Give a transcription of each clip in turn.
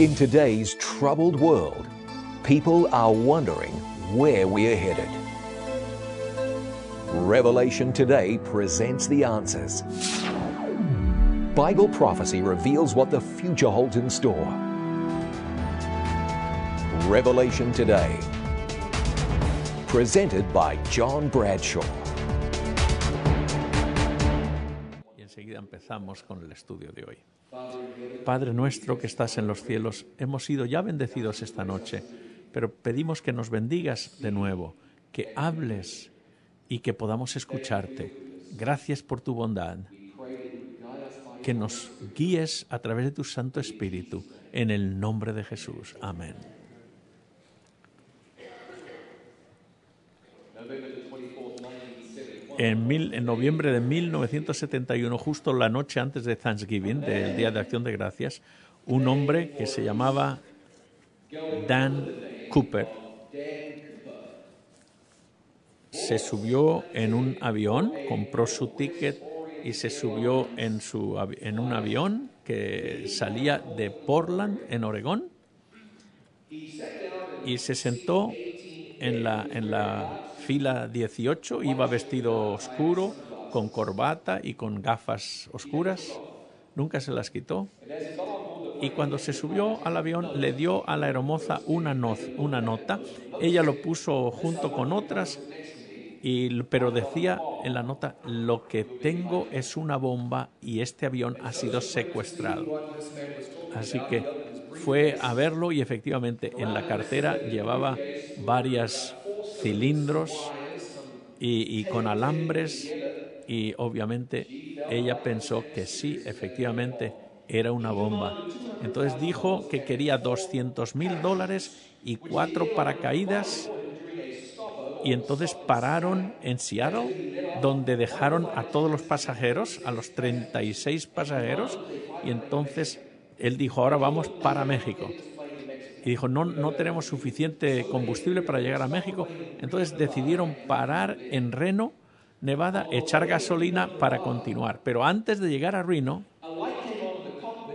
In today's troubled world, people are wondering where we are headed. Revelation Today presents the answers. Bible prophecy reveals what the future holds in store. Revelation Today, presented by John Bradshaw. Y enseguida empezamos con el estudio de hoy. Padre nuestro que estás en los cielos, hemos sido ya bendecidos esta noche, pero pedimos que nos bendigas de nuevo, que hables y que podamos escucharte. Gracias por tu bondad. Que nos guíes a través de tu Santo Espíritu, en el nombre de Jesús. Amén. En noviembre de 1971, justo la noche antes de Thanksgiving, del Día de Acción de Gracias, un hombre que se llamaba Dan Cooper se subió en un avión, compró su ticket y se subió en un avión que salía de Portland, en Oregón, y se sentó en la fila 18, iba vestido oscuro, con corbata y con gafas oscuras, nunca se las quitó. Y cuando se subió al avión le dio a la aeromoza una nota, ella lo puso junto con otras, pero decía en la nota: lo que tengo es una bomba y este avión ha sido secuestrado. Así que fue a verlo y efectivamente en la cartera llevaba varios cilindros y con alambres, y obviamente ella pensó que sí, efectivamente era una bomba. Entonces dijo que quería $200,000 y 4 paracaídas, y entonces pararon en Seattle, donde dejaron a todos los pasajeros, a los 36 pasajeros, y entonces él dijo: ahora vamos para México. Y dijo: no tenemos suficiente combustible para llegar a México. Entonces decidieron parar en Reno, Nevada, echar gasolina para continuar. Pero antes de llegar a Reno,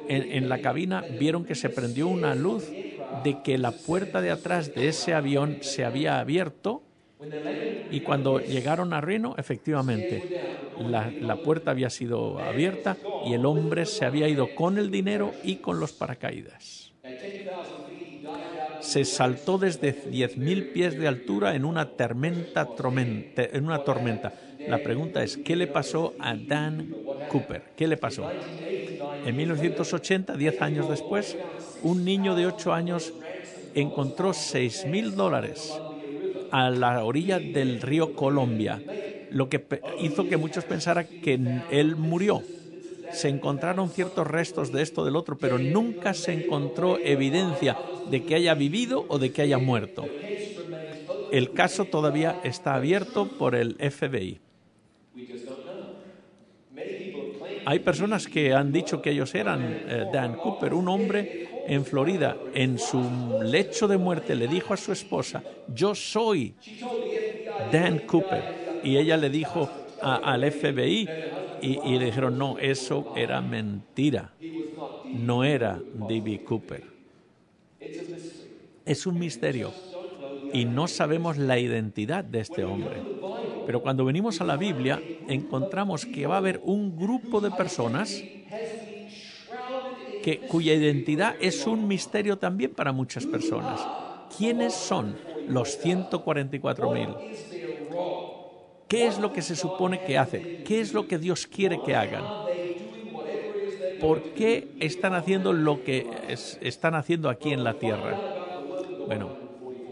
en la cabina vieron que se prendió una luz de que la puerta de atrás de ese avión se había abierto, y cuando llegaron a Reno, efectivamente, la puerta había sido abierta y el hombre se había ido con el dinero y con los paracaídas. Se saltó desde 10,000 pies de altura en una tormenta. La pregunta es: ¿qué le pasó a Dan Cooper? ¿Qué le pasó? En 1980, 10 años después, un niño de 8 años encontró $6,000 a la orilla del río Columbia, lo que hizo que muchos pensaran que él murió. Se encontraron ciertos restos de esto, del otro, pero nunca se encontró evidencia de que haya vivido o de que haya muerto. El caso todavía está abierto por el FBI. Hay personas que han dicho que ellos eran Dan Cooper. Un hombre en Florida, en su lecho de muerte, le dijo a su esposa: yo soy Dan Cooper. Y ella le dijo al FBI, y le dijeron: no, eso era mentira, no era D.B. Cooper. Es un misterio y no sabemos la identidad de este hombre. Pero cuando venimos a la Biblia, encontramos que va a haber un grupo de personas cuya identidad es un misterio también para muchas personas. ¿Quiénes son los 144,000? ¿Qué es lo que se supone que hacen? ¿Qué es lo que Dios quiere que hagan? ¿Por qué están haciendo lo que están haciendo aquí en la tierra? Bueno,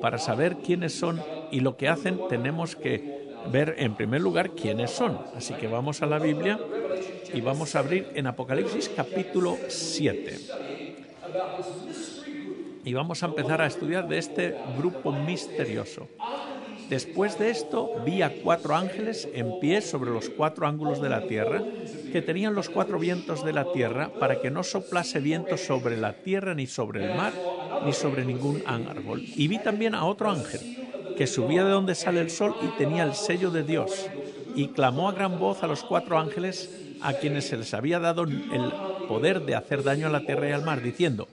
para saber quiénes son y lo que hacen, tenemos que ver en primer lugar quiénes son. Así que vamos a la Biblia y vamos a abrir en Apocalipsis capítulo 7. Y vamos a empezar a estudiar de este grupo misterioso. Después de esto, vi a 4 ángeles en pie sobre los 4 ángulos de la tierra, que tenían los 4 vientos de la tierra, para que no soplase viento sobre la tierra, ni sobre el mar, ni sobre ningún árbol. Y vi también a otro ángel, que subía de donde sale el sol y tenía el sello de Dios, y clamó a gran voz a los 4 ángeles, a quienes se les había dado el poder de hacer daño a la tierra y al mar, diciendo: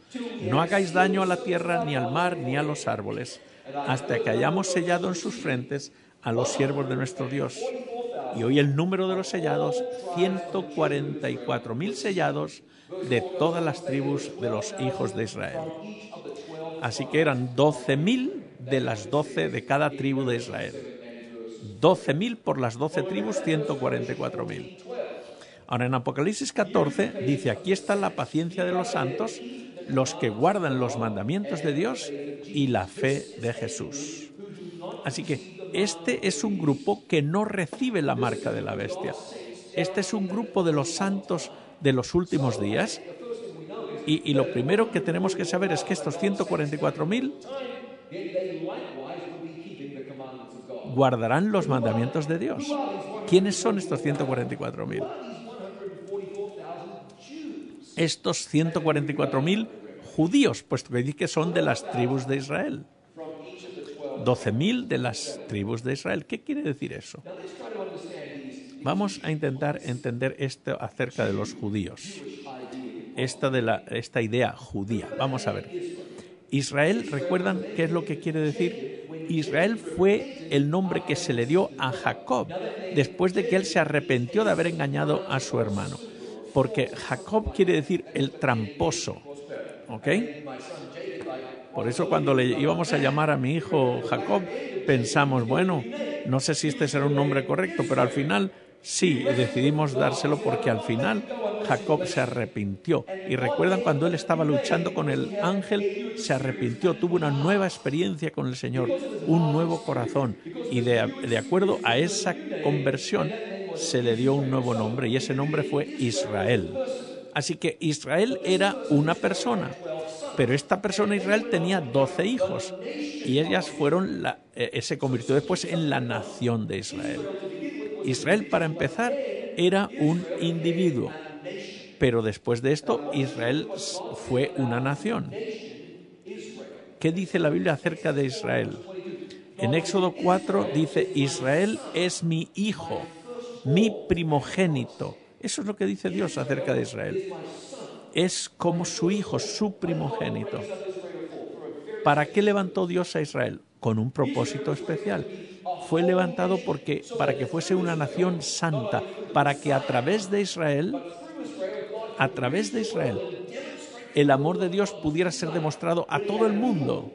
no hagáis daño a la tierra, ni al mar, ni a los árboles, hasta que hayamos sellado en sus frentes a los siervos de nuestro Dios. Y hoy el número de los sellados, 144.000 sellados de todas las tribus de los hijos de Israel. Así que eran 12.000 de las 12 de cada tribu de Israel. 12.000 por las 12 tribus, 144.000. Ahora en Apocalipsis 14 dice, aquí está la paciencia de los santos, los que guardan los mandamientos de Dios y la fe de Jesús. Así que este es un grupo que no recibe la marca de la bestia. Este es un grupo de los santos de los últimos días. Y lo primero que tenemos que saber es que estos 144.000 guardarán los mandamientos de Dios. ¿Quiénes son estos 144.000? Estos 144.000 judíos, puesto que dice que son de las tribus de Israel. 12.000 de las tribus de Israel. ¿Qué quiere decir eso? Vamos a intentar entender esto acerca de los judíos. Esta idea judía. Vamos a ver. Israel, ¿recuerdan qué es lo que quiere decir? Israel fue el nombre que se le dio a Jacob después de que él se arrepintió de haber engañado a su hermano. Porque Jacob quiere decir el tramposo. ¿Ok? Por eso cuando le íbamos a llamar a mi hijo Jacob, pensamos, bueno, no sé si este será un nombre correcto, pero al final sí, decidimos dárselo porque al final Jacob se arrepintió. Y recuerdan cuando él estaba luchando con el ángel, se arrepintió, tuvo una nueva experiencia con el Señor, un nuevo corazón. Y de acuerdo a esa conversión se le dio un nuevo nombre y ese nombre fue Israel. Así que Israel era una persona. Pero esta persona Israel tenía 12 hijos y ellas fueron se convirtió después en la nación de Israel. Israel, para empezar, era un individuo, pero después de esto Israel fue una nación. ¿Qué dice la Biblia acerca de Israel? En Éxodo 4 dice, Israel es mi hijo, mi primogénito. Eso es lo que dice Dios acerca de Israel. Es como su hijo, su primogénito. ¿Para qué levantó Dios a Israel? Con un propósito especial. Fue levantado para que fuese una nación santa, para que a través de Israel, el amor de Dios pudiera ser demostrado a todo el mundo,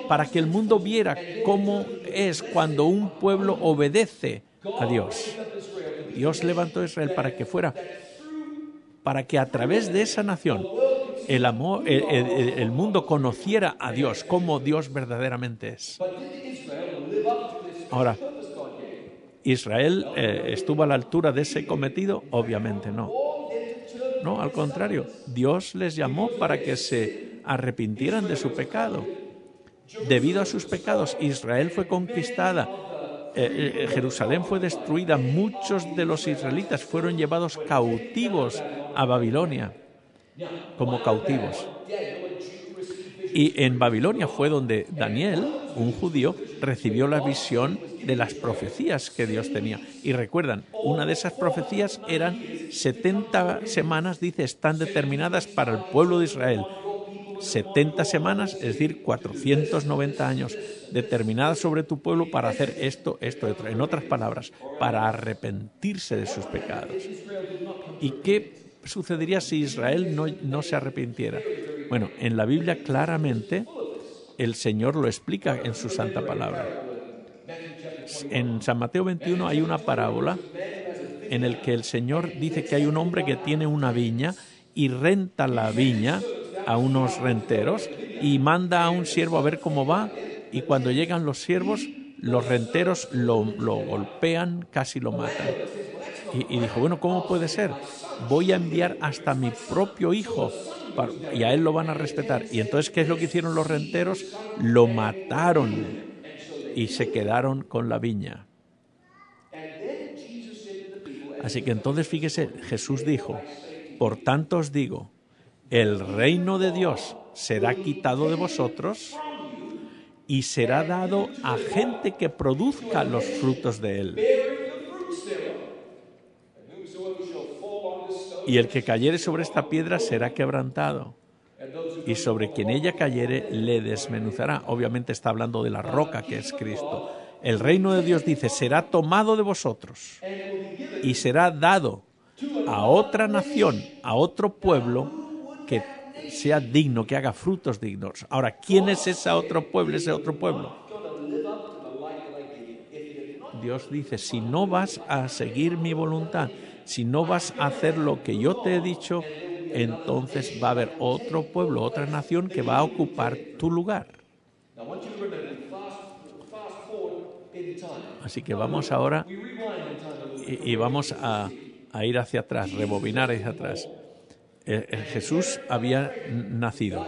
para que el mundo viera cómo es cuando un pueblo obedece a Dios. Dios levantó a Israel para que a través de esa nación el mundo conociera a Dios, como Dios verdaderamente es. Ahora, ¿Israel estuvo a la altura de ese cometido? Obviamente no. No, al contrario, Dios les llamó para que se arrepintieran de su pecado. Debido a sus pecados, Israel fue conquistada. Jerusalén fue destruida, muchos de los israelitas fueron llevados cautivos a Babilonia, como cautivos. Y en Babilonia fue donde Daniel, un judío, recibió la visión de las profecías que Dios tenía. Y recuerdan, una de esas profecías eran 70 semanas, dice, están determinadas para el pueblo de Israel. 70 semanas, es decir, 490 años, determinadas sobre tu pueblo para hacer esto, esto y otro. En otras palabras, para arrepentirse de sus pecados. ¿Y qué sucedería si Israel no se arrepintiera? Bueno, en la Biblia claramente el Señor lo explica en su santa palabra. En San Mateo 21 hay una parábola en el que el Señor dice que hay un hombre que tiene una viña y renta la viña a unos renteros y manda a un siervo a ver cómo va, y cuando llegan los siervos, los renteros lo golpean, casi lo matan. Y dijo, bueno, ¿cómo puede ser? Voy a enviar hasta mi propio hijo y a él lo van a respetar. Y entonces, ¿qué es lo que hicieron los renteros? Lo mataron y se quedaron con la viña. Así que entonces, fíjese, Jesús dijo, por tanto os digo, el reino de Dios será quitado de vosotros y será dado a gente que produzca los frutos de él. Y el que cayere sobre esta piedra será quebrantado, y sobre quien ella cayere le desmenuzará. Obviamente está hablando de la roca que es Cristo. El reino de Dios, dice, será tomado de vosotros y será dado a otra nación, a otro pueblo que sea digno, que haga frutos dignos. Ahora, ¿quién es ese otro pueblo, ese otro pueblo? Dios dice, si no vas a seguir mi voluntad, si no vas a hacer lo que yo te he dicho, entonces va a haber otro pueblo, otra nación que va a ocupar tu lugar. Así que vamos ahora y vamos a ir hacia atrás, rebobinar hacia atrás. Jesús había nacido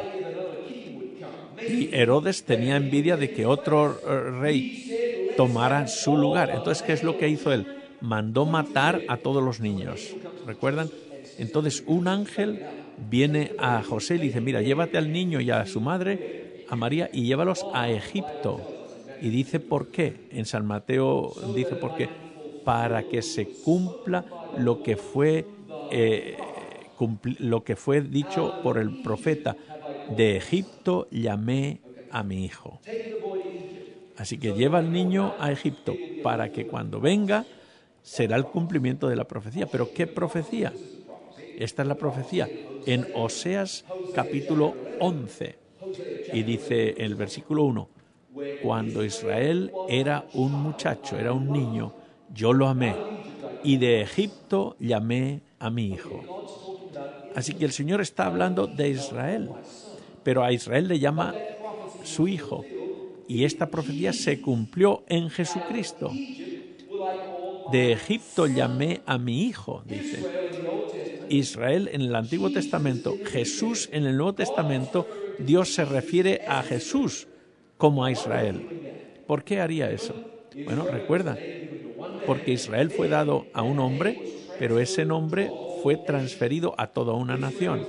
y Herodes tenía envidia de que otro rey tomara su lugar. Entonces, ¿qué es lo que hizo él? Mandó matar a todos los niños. ¿Recuerdan? Entonces, un ángel viene a José y le dice, mira, llévate al niño y a su madre, a María, y llévalos a Egipto. Y dice por qué. En San Mateo dice por qué. Para que se cumpla lo que fue dicho por el profeta. De Egipto llamé a mi hijo. Así que lleva al niño a Egipto para que cuando venga será el cumplimiento de la profecía. ¿Pero qué profecía? Esta es la profecía en Oseas capítulo 11. Y dice el versículo 1, cuando Israel era un muchacho, era un niño, yo lo amé y de Egipto llamé a mi hijo. Así que el Señor está hablando de Israel, pero a Israel le llama su hijo. Y esta profecía se cumplió en Jesucristo. De Egipto llamé a mi hijo, dice. Israel en el Antiguo Testamento, Jesús en el Nuevo Testamento, Dios se refiere a Jesús como a Israel. ¿Por qué haría eso? Bueno, recuerda, porque Israel fue dado a un hombre, pero ese nombre fue transferido a toda una nación.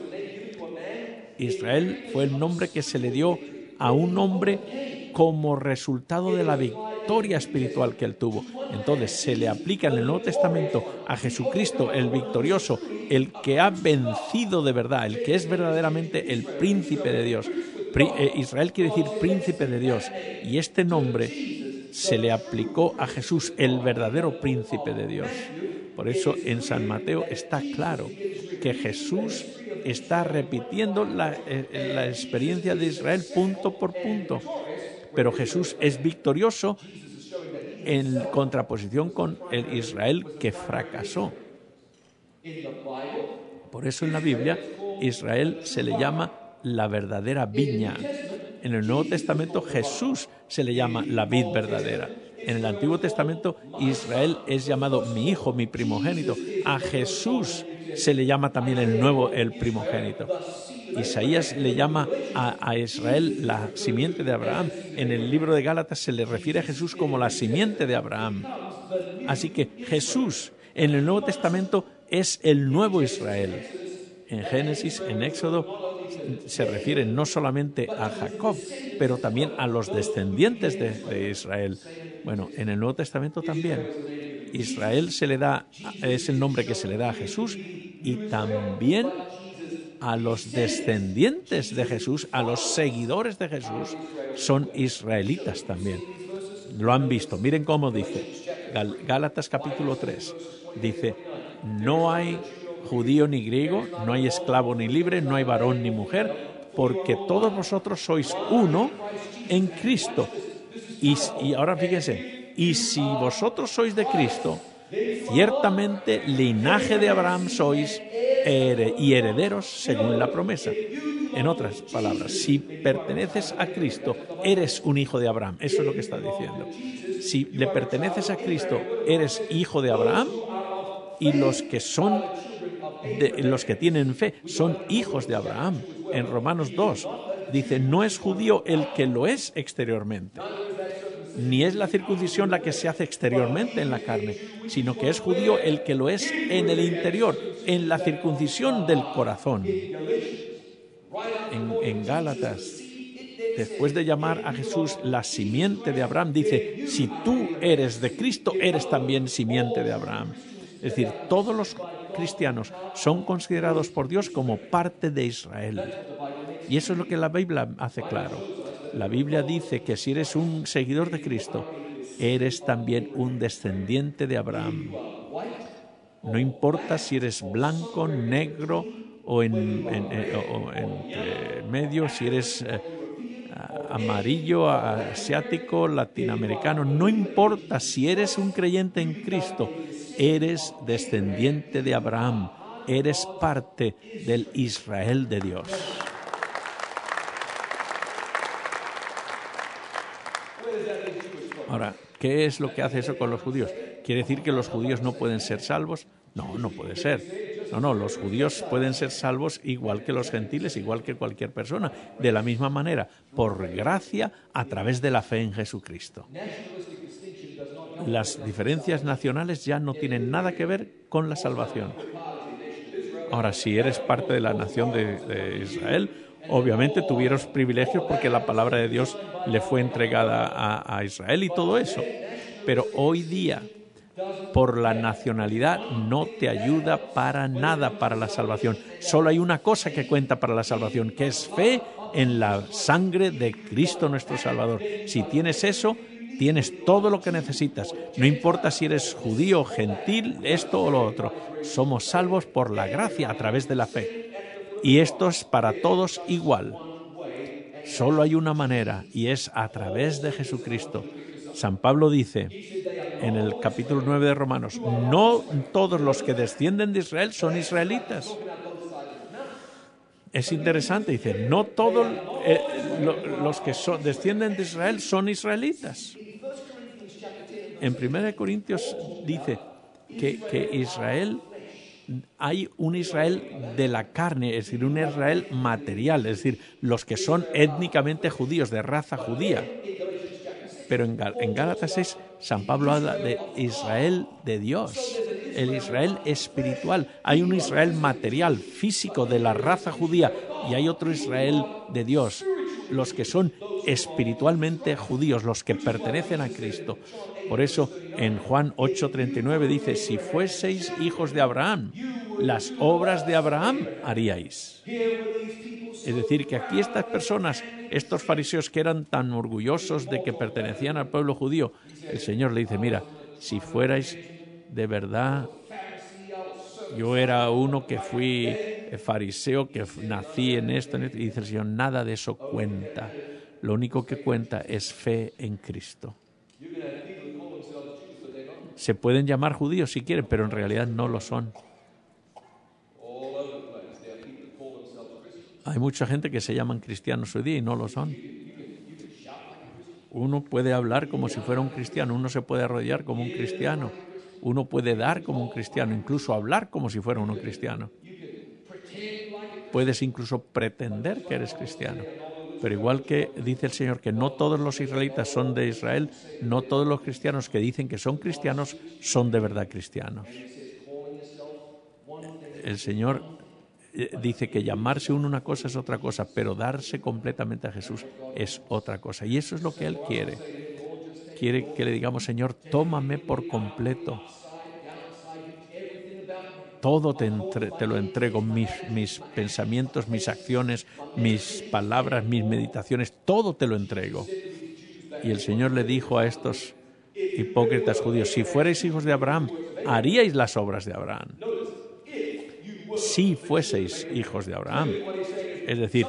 Israel fue el nombre que se le dio a un hombre como resultado de la victoria espiritual que él tuvo. Entonces se le aplica en el Nuevo Testamento a Jesucristo, el victorioso, el que ha vencido de verdad, el que es verdaderamente el príncipe de Dios. Israel quiere decir príncipe de Dios, y este nombre se le aplicó a Jesús, el verdadero príncipe de Dios. Por eso en San Mateo está claro que Jesús está repitiendo la experiencia de Israel punto por punto. Pero Jesús es victorioso en contraposición con el Israel que fracasó. Por eso en la Biblia Israel se le llama la verdadera viña. En el Nuevo Testamento Jesús se le llama la vid verdadera. En el Antiguo Testamento Israel es llamado mi hijo, mi primogénito. A Jesús se le llama también el primogénito. Isaías le llama a Israel la simiente de Abraham. En el libro de Gálatas se le refiere a Jesús como la simiente de Abraham. Así que Jesús en el Nuevo Testamento es el nuevo Israel. En Génesis, en Éxodo, se refiere no solamente a Jacob, pero también a los descendientes de Israel. Bueno, en el Nuevo Testamento también. Israel es el nombre que se le da a Jesús, y también a los descendientes de Jesús, a los seguidores de Jesús, son israelitas también. Lo han visto. Miren cómo dice Gálatas capítulo 3. Dice, no hay judío ni griego, no hay esclavo ni libre, no hay varón ni mujer, porque todos vosotros sois uno en Cristo. Y ahora fíjense, y si vosotros sois de Cristo, ciertamente linaje de Abraham sois y herederos según la promesa. En otras palabras, si perteneces a Cristo, eres un hijo de Abraham. Eso es lo que está diciendo. Si le perteneces a Cristo, eres hijo de Abraham, y los que tienen fe son hijos de Abraham. En Romanos 2 dice, no es judío el que lo es exteriormente, ni es la circuncisión la que se hace exteriormente en la carne, sino que es judío el que lo es en el interior, en la circuncisión del corazón. En Gálatas, después de llamar a Jesús la simiente de Abraham, dice, si tú eres de Cristo, eres también simiente de Abraham. Es decir, todos los cristianos son considerados por Dios como parte de Israel. Y eso es lo que la Biblia hace claro. La Biblia dice que si eres un seguidor de Cristo, eres también un descendiente de Abraham. No importa si eres blanco, negro o entre medio, si eres amarillo, asiático, latinoamericano, no importa si eres un creyente en Cristo, eres descendiente de Abraham, eres parte del Israel de Dios. Ahora, ¿qué es lo que hace eso con los judíos? ¿Quiere decir que los judíos no pueden ser salvos? No, no puede ser. No, los judíos pueden ser salvos igual que los gentiles, igual que cualquier persona, de la misma manera, por gracia, a través de la fe en Jesucristo. Las diferencias nacionales ya no tienen nada que ver con la salvación. Ahora, si eres parte de la nación de Israel, obviamente tuvieron privilegios porque la palabra de Dios le fue entregada a Israel y todo eso. Pero hoy día, por la nacionalidad, no te ayuda para nada para la salvación. Solo hay una cosa que cuenta para la salvación, que es fe en la sangre de Cristo nuestro Salvador. Si tienes eso, tienes todo lo que necesitas. No importa si eres judío, gentil, esto o lo otro. Somos salvos por la gracia a través de la fe. Y esto es para todos igual. Solo hay una manera y es a través de Jesucristo. San Pablo dice en el capítulo 9 de Romanos, no todos los que descienden de Israel son israelitas. Es interesante, dice, no todos los que descienden de Israel son israelitas. En 1 Corintios dice que Israel, hay un Israel de la carne, es decir, un Israel material, es decir, los que son étnicamente judíos, de raza judía. Pero en Gálatas 6, San Pablo habla de Israel de Dios, el Israel espiritual. Hay un Israel material, físico, de la raza judía, y hay otro Israel de Dios, los que son espiritualmente judíos, los que pertenecen a Cristo. Por eso en Juan 8:39 dice, si fueseis hijos de Abraham, las obras de Abraham haríais. Es decir, que aquí estas personas, estos fariseos que eran tan orgullosos de que pertenecían al pueblo judío, el Señor le dice, mira, si fuerais de verdad, yo era uno que fui fariseo, que nací en esto, y dice el Señor, nada de eso cuenta. Lo único que cuenta es fe en Cristo. Se pueden llamar judíos si quieren, pero en realidad no lo son. Hay mucha gente que se llaman cristianos hoy día y no lo son. Uno puede hablar como si fuera un cristiano, uno se puede arrodillar como un cristiano, uno puede dar como un cristiano, incluso hablar como si fuera uno cristiano. Puedes incluso pretender que eres cristiano. Pero igual que dice el Señor que no todos los israelitas son de Israel, no todos los cristianos que dicen que son cristianos son de verdad cristianos. El Señor dice que llamarse uno una cosa es otra cosa, pero darse completamente a Jesús es otra cosa. Y eso es lo que Él quiere. Quiere que le digamos, Señor, tómame por completo. Todo te lo entrego, mis pensamientos, mis acciones, mis palabras, mis meditaciones, todo te lo entrego. Y el Señor le dijo a estos hipócritas judíos, si fuerais hijos de Abraham, haríais las obras de Abraham. Si fueseis hijos de Abraham. Es decir,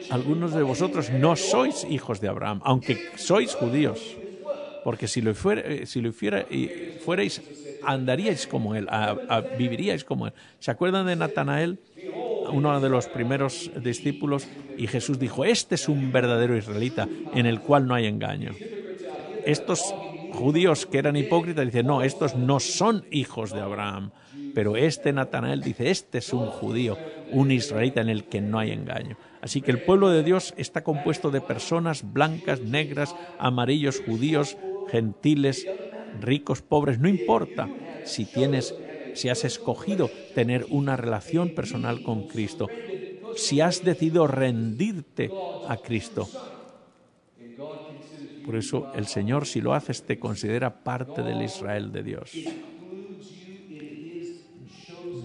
algunos de vosotros no sois hijos de Abraham, aunque sois judíos. Porque si lo fuerais, andaríais como él, viviríais como él. ¿Se acuerdan de Natanael, uno de los primeros discípulos? Y Jesús dijo, este es un verdadero israelita en el cual no hay engaño. Estos judíos que eran hipócritas dicen, no, estos no son hijos de Abraham. Pero este Natanael dice, este es un judío, un israelita en el que no hay engaño. Así que el pueblo de Dios está compuesto de personas blancas, negras, amarillos, judíos, gentiles, ricos, pobres, no importa si has escogido tener una relación personal con Cristo, si has decidido rendirte a Cristo. Por eso el Señor, si lo haces, te considera parte del Israel de Dios.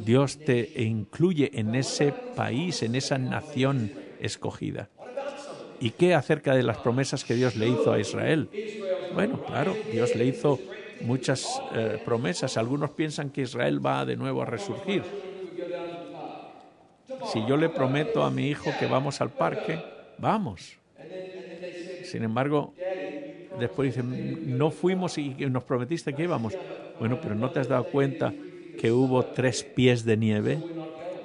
Dios te incluye en ese país, en esa nación escogida. ¿Y qué acerca de las promesas que Dios le hizo a Israel? Bueno, claro, Dios le hizo muchas promesas. Algunos piensan que Israel va de nuevo a resurgir. Si yo le prometo a mi hijo que vamos al parque, vamos. Sin embargo, después dicen, no fuimos y nos prometiste que íbamos. Bueno, pero ¿no te has dado cuenta que hubo 3 pies de nieve?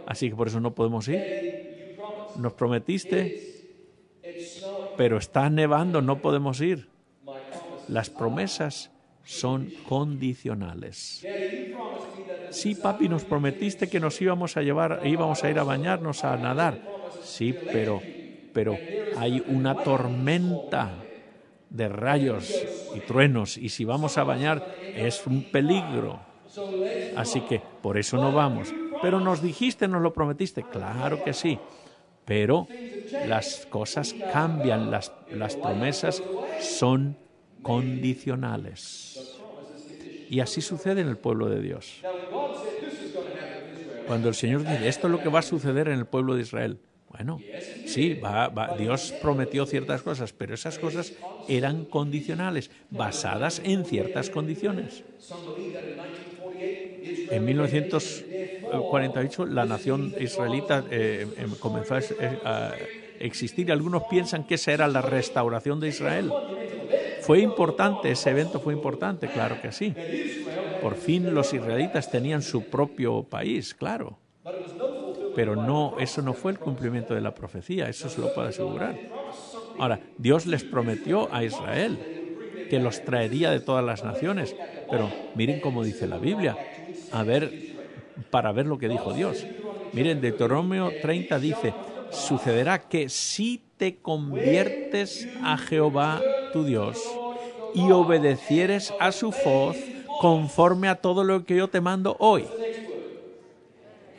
Así que por eso no podemos ir. Nos prometiste, pero está nevando, no podemos ir. Las promesas son condicionales. Sí, papi, nos prometiste que nos íbamos a ir a bañarnos, a nadar. Sí, pero hay una tormenta de rayos y truenos y si vamos a bañar es un peligro. Así que por eso no vamos. Pero nos dijiste, nos lo prometiste. Claro que sí. Pero las cosas cambian, las promesas son condicionales. Y así sucede en el pueblo de Dios. Cuando el Señor dice, esto es lo que va a suceder en el pueblo de Israel. Bueno, sí, Dios prometió ciertas cosas, pero esas cosas eran condicionales, basadas en ciertas condiciones. En 1948 la nación israelita comenzó a existir. Algunos piensan que esa era la restauración de Israel. ¿Fue importante? ¿Ese evento fue importante? Claro que sí. Por fin los israelitas tenían su propio país, claro. Pero no, eso no fue el cumplimiento de la profecía, eso se lo puedo asegurar. Ahora, Dios les prometió a Israel que los traería de todas las naciones, pero miren cómo dice la Biblia, para ver lo que dijo Dios. Miren, Deuteronomio 30 dice, sucederá que si te conviertes a Jehová tu Dios y obedecieres a su voz conforme a todo lo que yo te mando hoy.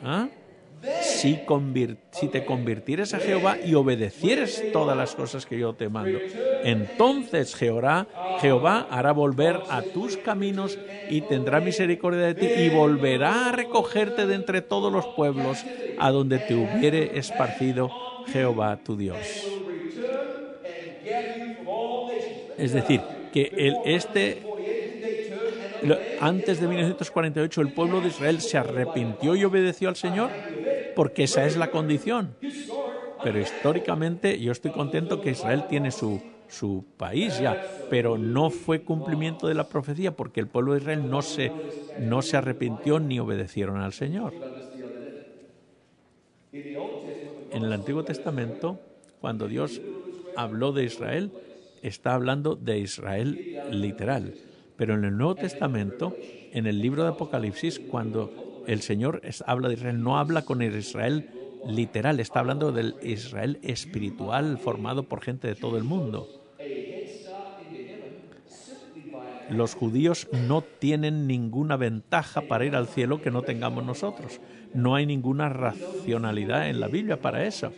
¿Ah? Si te convirtieres a Jehová y obedecieres todas las cosas que yo te mando, entonces Jehová hará volver a tus caminos y tendrá misericordia de ti y volverá a recogerte de entre todos los pueblos a donde te hubiere esparcido Jehová tu Dios. Es decir, que antes de 1948 el pueblo de Israel se arrepintió y obedeció al Señor, porque esa es la condición. Pero históricamente yo estoy contento que Israel tiene su país ya, pero no fue cumplimiento de la profecía porque el pueblo de Israel no se arrepintió ni obedecieron al Señor. En el Antiguo Testamento, cuando Dios habló de Israel, está hablando de Israel literal. Pero en el Nuevo Testamento, en el libro de Apocalipsis, cuando el Señor habla de Israel, no habla con el Israel literal, está hablando del Israel espiritual formado por gente de todo el mundo. Los judíos no tienen ninguna ventaja para ir al cielo que no tengamos nosotros. No hay ninguna racionalidad en la Biblia para eso.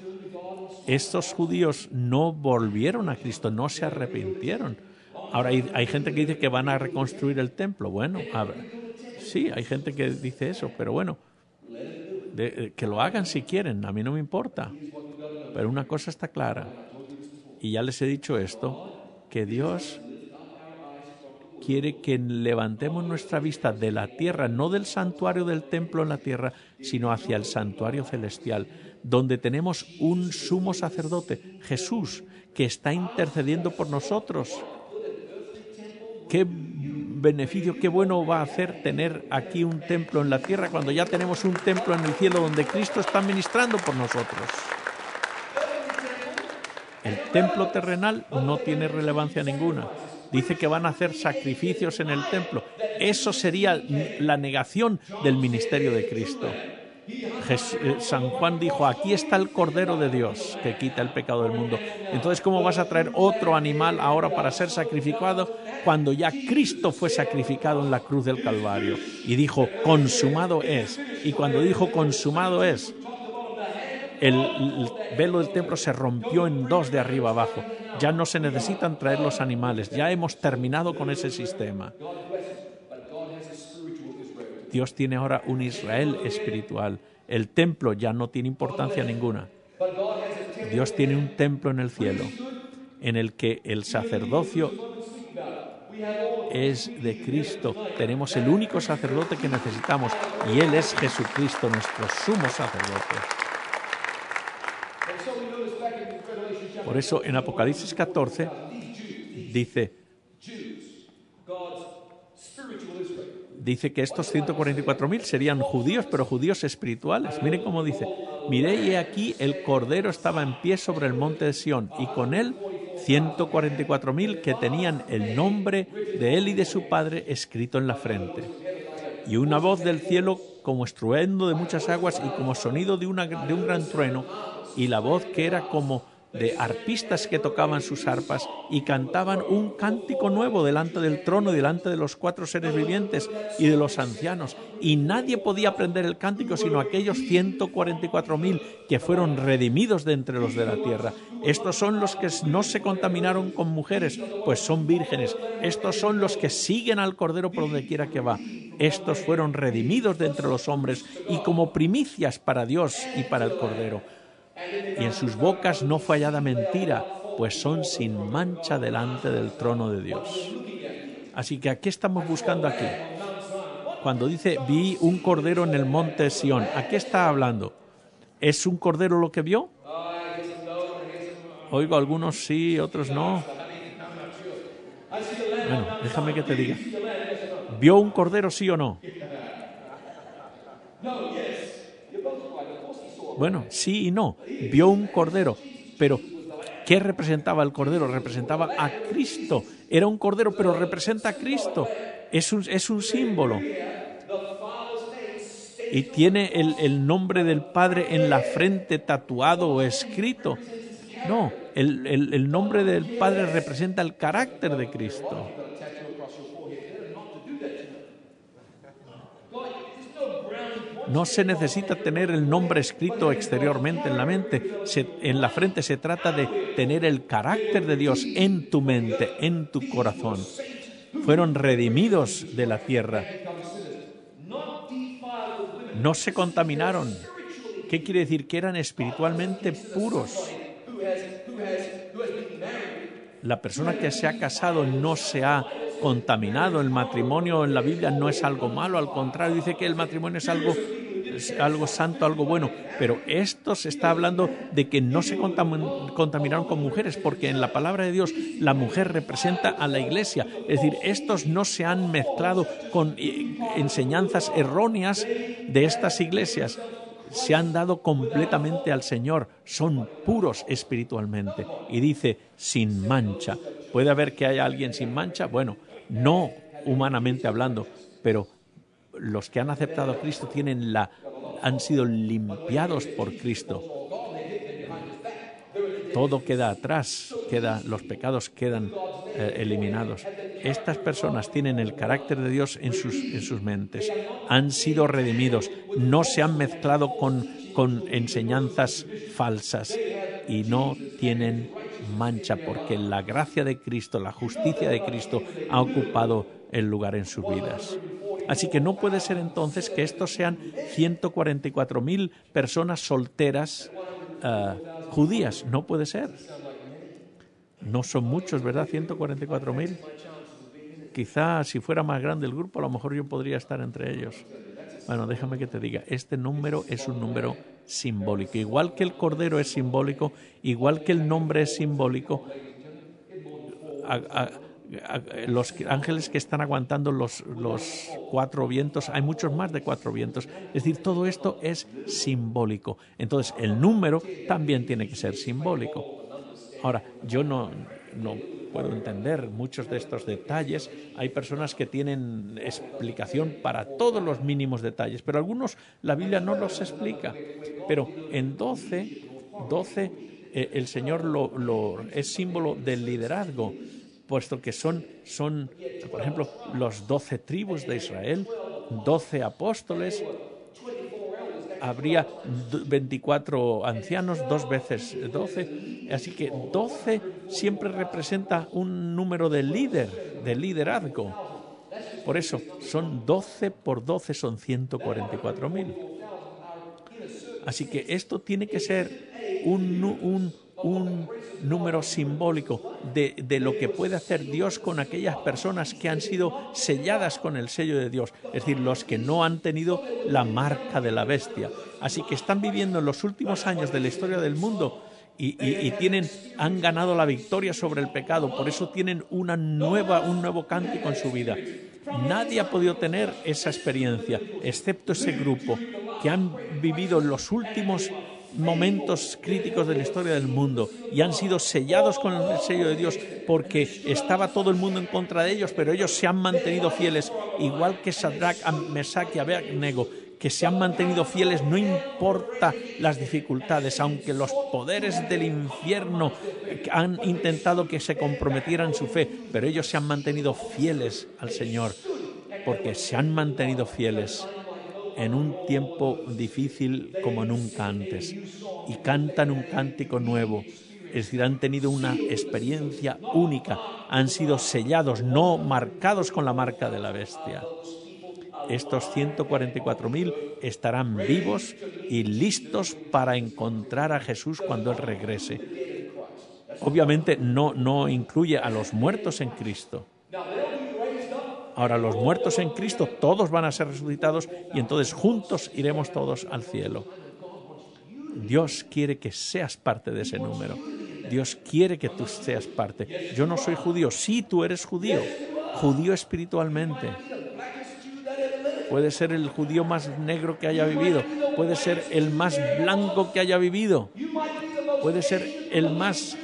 Estos judíos no volvieron a Cristo, no se arrepintieron. Ahora hay gente que dice que van a reconstruir el templo. Bueno, sí, hay gente que dice eso, pero bueno, que lo hagan si quieren, a mí no me importa. Pero una cosa está clara, y ya les he dicho esto, que Dios quiere que levantemos nuestra vista de la tierra, no del santuario del templo en la tierra, sino hacia el santuario celestial, donde tenemos un sumo sacerdote, Jesús, que está intercediendo por nosotros. Qué beneficio, qué bueno va a hacer tener aquí un templo en la tierra cuando ya tenemos un templo en el cielo donde Cristo está ministrando por nosotros. El templo terrenal no tiene relevancia ninguna. Dice que van a hacer sacrificios en el templo. Eso sería la negación del ministerio de Cristo. San Juan dijo, aquí está el Cordero de Dios que quita el pecado del mundo. Entonces, ¿cómo vas a traer otro animal ahora para ser sacrificado cuando ya Cristo fue sacrificado en la cruz del Calvario? Y dijo, consumado es. Y cuando dijo consumado es, el velo del templo se rompió en dos de arriba abajo. Ya no se necesitan traer los animales. Ya hemos terminado con ese sistema. Dios tiene ahora un Israel espiritual. El templo ya no tiene importancia ninguna. Dios tiene un templo en el cielo en el que el sacerdocio es de Cristo. Tenemos el único sacerdote que necesitamos y Él es Jesucristo, nuestro sumo sacerdote. Por eso en Apocalipsis 14 dice que estos 144.000 serían judíos, pero judíos espirituales. Miren cómo dice: miré y aquí el Cordero estaba en pie sobre el monte de Sión, y con él 144.000 que tenían el nombre de él y de su Padre escrito en la frente. Y una voz del cielo como estruendo de muchas aguas y como sonido de un gran trueno, y la voz que era como de arpistas que tocaban sus arpas y cantaban un cántico nuevo delante del trono y delante de los 4 seres vivientes y de los ancianos. Y nadie podía aprender el cántico sino aquellos 144.000 que fueron redimidos de entre los de la tierra. Estos son los que no se contaminaron con mujeres, pues son vírgenes. Estos son los que siguen al Cordero por donde quiera que va. Estos fueron redimidos de entre los hombres y como primicias para Dios y para el Cordero. Y en sus bocas no fue hallada mentira, pues son sin mancha delante del trono de Dios. Así que, ¿qué estamos buscando aquí? Cuando dice, vi un cordero en el monte Sión, ¿a qué está hablando? ¿Es un cordero lo que vio? Oigo, algunos sí, otros no. Bueno, déjame que te diga. ¿Vio un cordero, sí o no? Bueno, sí y no. Vio un cordero, pero ¿qué representaba el cordero? Representaba a Cristo. Era un cordero, pero representa a Cristo. Es un símbolo. Y tiene el nombre del Padre en la frente tatuado o escrito. No, el nombre del Padre representa el carácter de Cristo. No se necesita tener el nombre escrito exteriormente en la mente. En la frente se trata de tener el carácter de Dios en tu mente, en tu corazón. Fueron redimidos de la tierra. No se contaminaron. ¿Qué quiere decir? Que eran espiritualmente puros. La persona que se ha casado no se ha contaminado. El matrimonio en la Biblia no es algo malo, al contrario, dice que el matrimonio es algo santo, algo bueno. Pero esto se está hablando de que no se contaminaron con mujeres, porque en la palabra de Dios la mujer representa a la iglesia. Es decir, estos no se han mezclado con enseñanzas erróneas de estas iglesias. Se han dado completamente al Señor, son puros espiritualmente. Y dice, sin mancha. ¿Puede haber que haya alguien sin mancha? Bueno, no humanamente hablando, pero los que han aceptado a Cristo han sido limpiados por Cristo. Todo queda atrás, los pecados quedan eliminados. Estas personas tienen el carácter de Dios en sus mentes. Han sido redimidos, no se han mezclado con enseñanzas falsas y no tienen mancha, porque la gracia de Cristo, la justicia de Cristo ha ocupado el lugar en sus vidas. Así que no puede ser entonces que estos sean 144.000 personas solteras judías. No puede ser. No son muchos, ¿verdad? 144.000. Quizá si fuera más grande el grupo, a lo mejor yo podría estar entre ellos. Bueno, déjame que te diga, este número es un número simbólico. Igual que el Cordero es simbólico, igual que el nombre es simbólico, los ángeles que están aguantando los 4 vientos, hay muchos más de 4 vientos. Es decir, todo esto es simbólico. Entonces, el número también tiene que ser simbólico. Ahora, yo no puedo entender muchos de estos detalles. Hay personas que tienen explicación para todos los mínimos detalles, pero algunos la Biblia no los explica. Pero en 12 el Señor es símbolo del liderazgo, puesto que son, por ejemplo, los 12 tribus de Israel, 12 apóstoles. Habría 24 ancianos, 2 veces 12. Así que 12 siempre representa un número de liderazgo. Por eso, son 12 por 12, son 144.000. Así que esto tiene que ser un número simbólico de lo que puede hacer Dios con aquellas personas que han sido selladas con el sello de Dios, es decir, los que no han tenido la marca de la bestia. Así que están viviendo en los últimos años de la historia del mundo y han ganado la victoria sobre el pecado, por eso tienen un nuevo cántico en su vida. Nadie ha podido tener esa experiencia, excepto ese grupo que han vivido los últimos momentos críticos de la historia del mundo y han sido sellados con el sello de Dios porque estaba todo el mundo en contra de ellos, pero ellos se han mantenido fieles, igual que Sadrach, Mesach y Abednego, que se han mantenido fieles, no importa las dificultades, aunque los poderes del infierno han intentado que se comprometieran su fe, pero ellos se han mantenido fieles al Señor, porque se han mantenido fieles en un tiempo difícil como nunca antes, y cantan un cántico nuevo, es decir, han tenido una experiencia única, han sido sellados, no marcados con la marca de la bestia. Estos 144.000 estarán vivos y listos para encontrar a Jesús cuando Él regrese. Obviamente no incluye a los muertos en Cristo. Ahora, los muertos en Cristo, todos van a ser resucitados y entonces juntos iremos todos al cielo. Dios quiere que seas parte de ese número. Dios quiere que tú seas parte. Yo no soy judío. Sí, tú eres judío. Judío espiritualmente. Puede ser el judío más negro que haya vivido. Puede ser el más blanco que haya vivido. Puede ser el más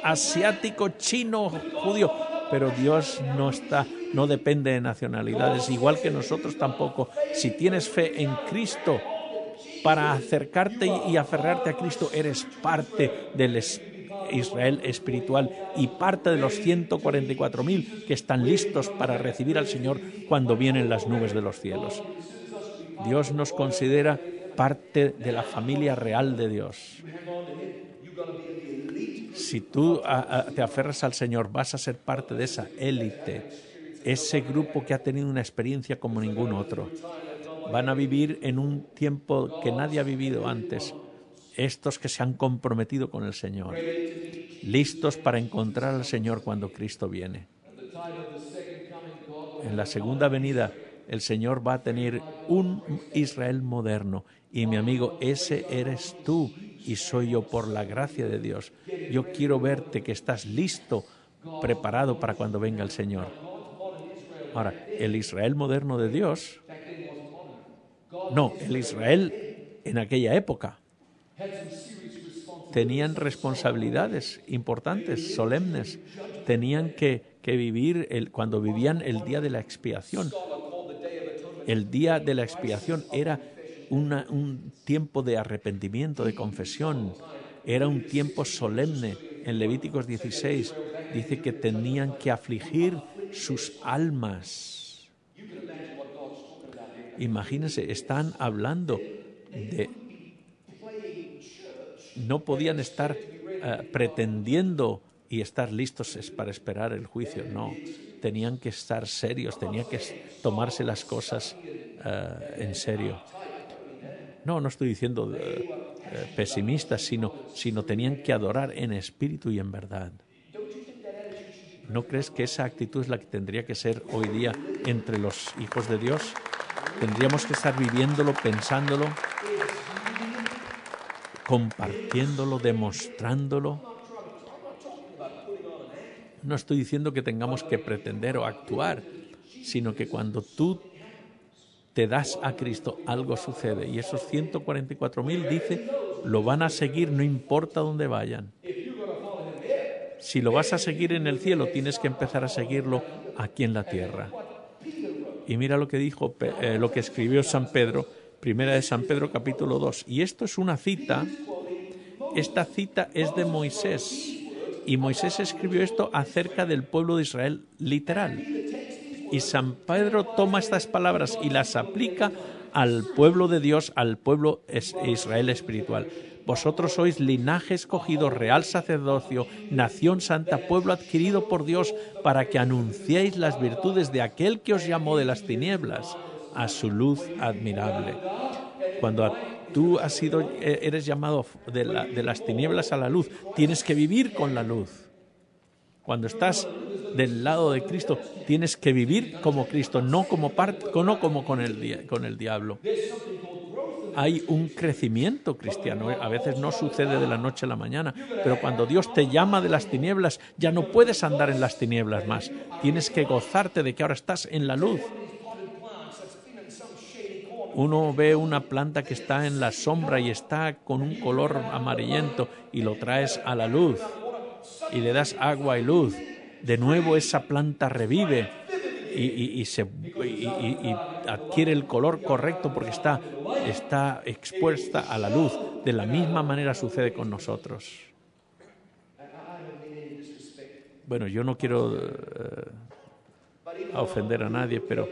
asiático, chino, judío. Pero Dios no depende de nacionalidades, igual que nosotros tampoco. Si tienes fe en Cristo, para acercarte y aferrarte a Cristo, eres parte del Israel espiritual y parte de los 144.000 que están listos para recibir al Señor cuando vienen las nubes de los cielos. Dios nos considera parte de la familia real de Dios. Si tú te aferras al Señor, vas a ser parte de esa élite, ese grupo que ha tenido una experiencia como ningún otro. Van a vivir en un tiempo que nadie ha vivido antes. Estos que se han comprometido con el Señor, listos para encontrar al Señor cuando Cristo viene. En la segunda venida, el Señor va a tener un Israel moderno. Y mi amigo, ese eres tú y soy yo por la gracia de Dios. Yo quiero verte que estás listo, preparado para cuando venga el Señor. Ahora, el Israel moderno de Dios, no, el Israel en aquella época, tenían responsabilidades importantes, solemnes. Tenían que vivir cuando vivían el día de la expiación. El día de la expiación era un tiempo de arrepentimiento, de confesión. Era un tiempo solemne. En Levíticos 16 dice que tenían que afligir sus almas. Imagínense, están hablando de... No podían estar pretendiendo y estar listos para esperar el juicio. No, tenían que estar serios, tenían que tomarse las cosas en serio. No estoy diciendo pesimistas, sino tenían que adorar en espíritu y en verdad. ¿No crees que esa actitud es la que tendría que ser hoy día entre los hijos de Dios? Tendríamos que estar viviéndolo, pensándolo, compartiéndolo, demostrándolo. No estoy diciendo que tengamos que pretender o actuar, sino que cuando tú te das a Cristo, algo sucede. Y esos 144.000, dice, lo van a seguir no importa dónde vayan. Si lo vas a seguir en el cielo, tienes que empezar a seguirlo aquí en la tierra. Y mira lo que dijo, lo que escribió San Pedro, Primera de San Pedro, capítulo 2. Y esto es una cita, esta cita es de Moisés. Y Moisés escribió esto acerca del pueblo de Israel literal. Y San Pedro toma estas palabras y las aplica al pueblo de Dios, al pueblo Israel espiritual. Vosotros sois linaje escogido, real sacerdocio, nación santa, pueblo adquirido por Dios, para que anunciéis las virtudes de aquel que os llamó de las tinieblas a su luz admirable. Cuando tú eres llamado de las tinieblas a la luz, tienes que vivir con la luz. Cuando estás del lado de Cristo, tienes que vivir como Cristo, no como con el diablo. Hay un crecimiento cristiano. A veces no sucede de la noche a la mañana, pero cuando Dios te llama de las tinieblas, ya no puedes andar en las tinieblas más. Tienes que gozarte de que ahora estás en la luz. Uno ve una planta que está en la sombra y está con un color amarillento y lo traes a la luz y le das agua y luz. De nuevo esa planta revive y adquiere el color correcto porque está expuesta a la luz. De la misma manera sucede con nosotros. Bueno, yo no quiero ofender a nadie, pero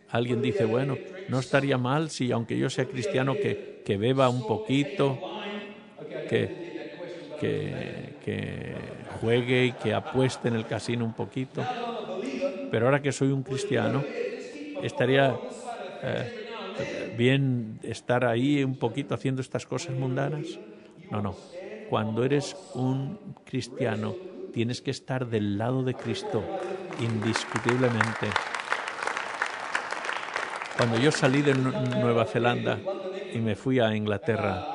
alguien dice, bueno, no estaría mal si, aunque yo sea cristiano, que beba un poquito, que juegue y que apueste en el casino un poquito. Pero ahora que soy un cristiano, estaría bien estar ahí un poquito haciendo estas cosas mundanas. No. Cuando eres un cristiano, tienes que estar del lado de Cristo, indiscutiblemente. Cuando yo salí de Nueva Zelanda y me fui a Inglaterra,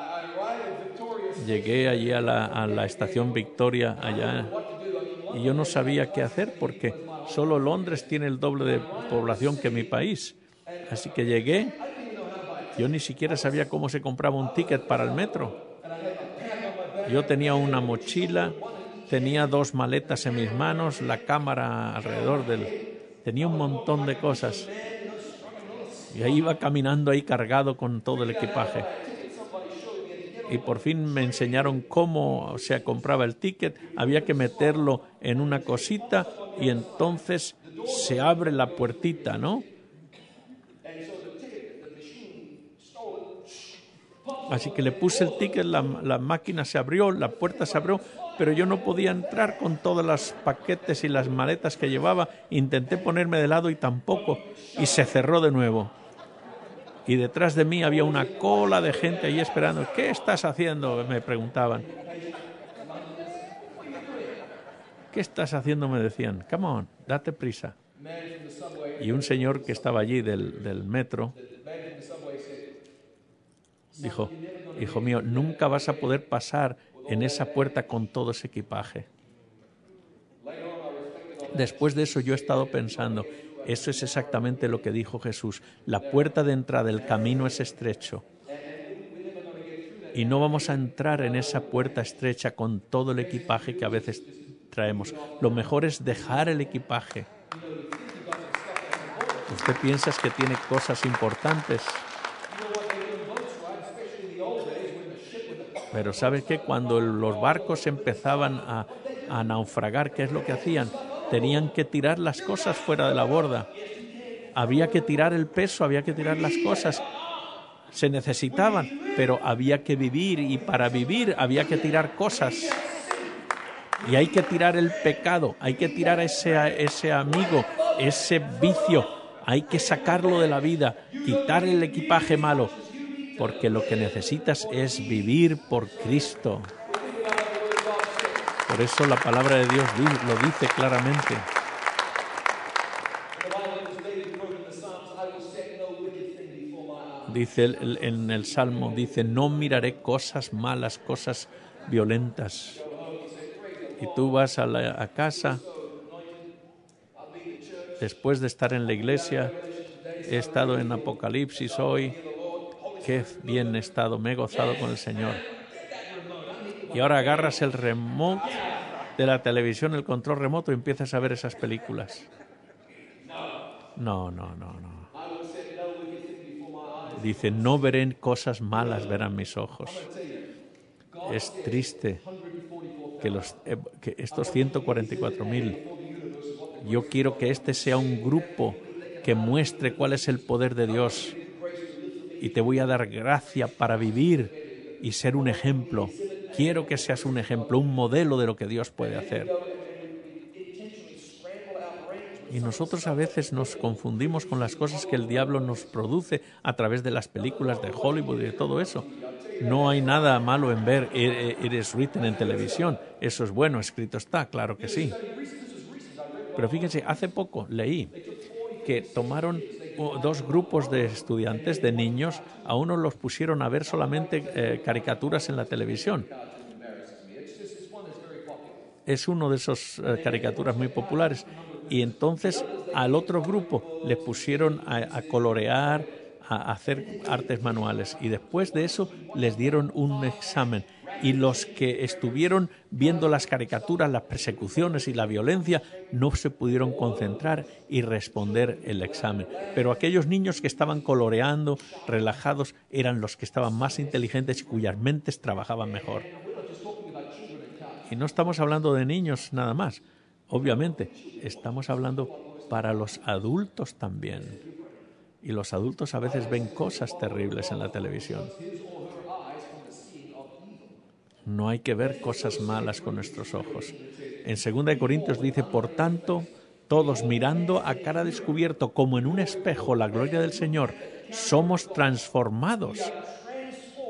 llegué allí a la estación Victoria, allá, y yo no sabía qué hacer porque solo Londres tiene el doble de población que mi país. Así que llegué, yo ni siquiera sabía cómo se compraba un ticket para el metro. Yo tenía una mochila, tenía 2 maletas en mis manos, la cámara alrededor tenía un montón de cosas. Y ahí iba caminando ahí cargado con todo el equipaje. Y por fin me enseñaron cómo se compraba el ticket. Había que meterlo en una cosita y entonces se abre la puertita, ¿no? Así que le puse el ticket, la máquina se abrió, la puerta se abrió, pero yo no podía entrar con todos los paquetes y las maletas que llevaba. Intenté ponerme de lado y tampoco, y se cerró de nuevo. Y detrás de mí había una cola de gente ahí esperando. ¿Qué estás haciendo?, me preguntaban. ¿Qué estás haciendo?, me decían. Come on, date prisa. Y un señor que estaba allí del metro dijo, hijo mío, nunca vas a poder pasar en esa puerta con todo ese equipaje. Después de eso yo he estado pensando, eso es exactamente lo que dijo Jesús. La puerta de entrada del camino es estrecho. Y no vamos a entrar en esa puerta estrecha con todo el equipaje que a veces traemos. Lo mejor es dejar el equipaje. Usted piensa que tiene cosas importantes. Pero ¿sabe qué? Cuando los barcos empezaban a naufragar, ¿qué es lo que hacían? Tenían que tirar las cosas fuera de la borda. Había que tirar el peso, había que tirar las cosas. Se necesitaban, pero había que vivir, y para vivir había que tirar cosas. Y hay que tirar el pecado, hay que tirar ese amigo, ese vicio. Hay que sacarlo de la vida, quitar el equipaje malo, porque lo que necesitas es vivir por Cristo. Por eso la palabra de Dios lo dice claramente. Dice en el Salmo, dice, no miraré cosas malas, cosas violentas. Y tú vas a casa, después de estar en la iglesia, he estado en Apocalipsis hoy, qué bien he estado, me he gozado con el Señor. Y ahora agarras el remote de la televisión, el control remoto, y empiezas a ver esas películas. No. Dice, no veré cosas malas, verán mis ojos. Es triste que estos 144.000, yo quiero que este sea un grupo que muestre cuál es el poder de Dios. Y te voy a dar gracia para vivir y ser un ejemplo. Quiero que seas un ejemplo, un modelo de lo que Dios puede hacer. Y nosotros a veces nos confundimos con las cosas que el diablo nos produce a través de las películas de Hollywood y de todo eso. No hay nada malo en ver It Is Written en televisión. Eso es bueno, escrito está, claro que sí. Pero fíjense, hace poco leí que tomaron dos grupos de estudiantes, de niños, a unos los pusieron a ver solamente caricaturas en la televisión. Es uno de esos caricaturas muy populares. Y entonces al otro grupo le pusieron a colorear, a hacer artes manuales. Y después de eso les dieron un examen. Y los que estuvieron viendo las caricaturas, las persecuciones y la violencia, no se pudieron concentrar y responder el examen. Pero aquellos niños que estaban coloreando, relajados, eran los que estaban más inteligentes y cuyas mentes trabajaban mejor. Y no estamos hablando de niños nada más. Obviamente, estamos hablando para los adultos también. Y los adultos a veces ven cosas terribles en la televisión. No hay que ver cosas malas con nuestros ojos. En 2 Corintios dice, por tanto, todos mirando a cara descubierto como en un espejo la gloria del Señor, somos transformados.